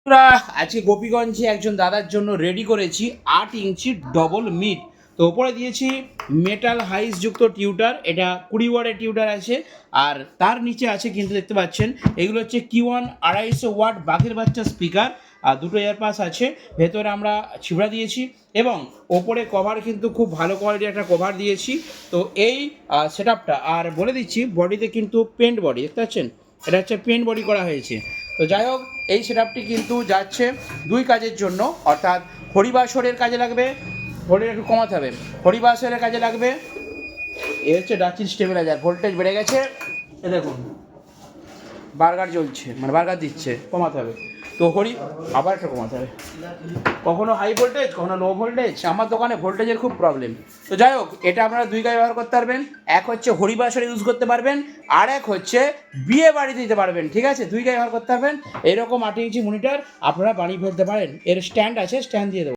আমরা আজকে গোপীগঞ্জে একজন দাদার জন্য রেডি করেছি 8 ইঞ্চি ডবল মিড। তো ওপরে দিয়েছি মেটাল হাইস যুক্ত টিউটার, এটা 20 ওয়াটের টিউটার আছে। আর তার নিচে আছে কিন্তু দেখতে পাচ্ছেন এগুলো হচ্ছে Q1 250 ওয়াট বাঘের বাচ্চা স্পিকার, আর দুটো এয়ারপাস আছে। ভেতরে আমরা ছিবড়া দিয়েছি এবং ওপরে কভার কিন্তু খুব ভালো কোয়ালিটির একটা কভার দিয়েছি। তো এই সেটআপটা, আর বলে দিচ্ছি বডিতে কিন্তু পেন্ট বডি দেখতে পাচ্ছেন, এটা হচ্ছে পেন্ট বডি করা হয়েছে। তো যাই হোক, এই সেটআপটি কিন্তু যাচ্ছে দুই কাজের জন্য, অর্থাৎ হরিবাসরের কাজে লাগবে, ভোল্টেজ একটু কমাতে হবে, হরিবাসরের কাজে লাগবে। এ হচ্ছে ডাচিন স্টেবিলাইজার, ভোল্টেজ বেড়ে গেছে, এ দেখুন বার্গার জ্বলছে, মানে বার্গার দিচ্ছে, কমাতে হবে। তো আবার একটা কমাতে হবে, কখনো হাই ভোল্টেজ কখনো লো ভোল্টেজ, আমার দোকানে ভোল্টেজের খুব প্রবলেম। তো যাই হোক, এটা আপনারা দুই কাজে ব্যবহার করতে পারবেন। এক হচ্ছে হরিবাসরে ইউজ করতে পারবেন, আর এক হচ্ছে বিয়ে বাড়িতে দিতে পারবেন, ঠিক আছে? দুই কাজে ব্যবহার করতে পারবেন। এরকম 8 ইঞ্চি মনিটর আপনারা বানিয়ে ফেলতে পারেন। এর স্ট্যান্ড আছে, স্ট্যান্ড দিয়ে দেবো।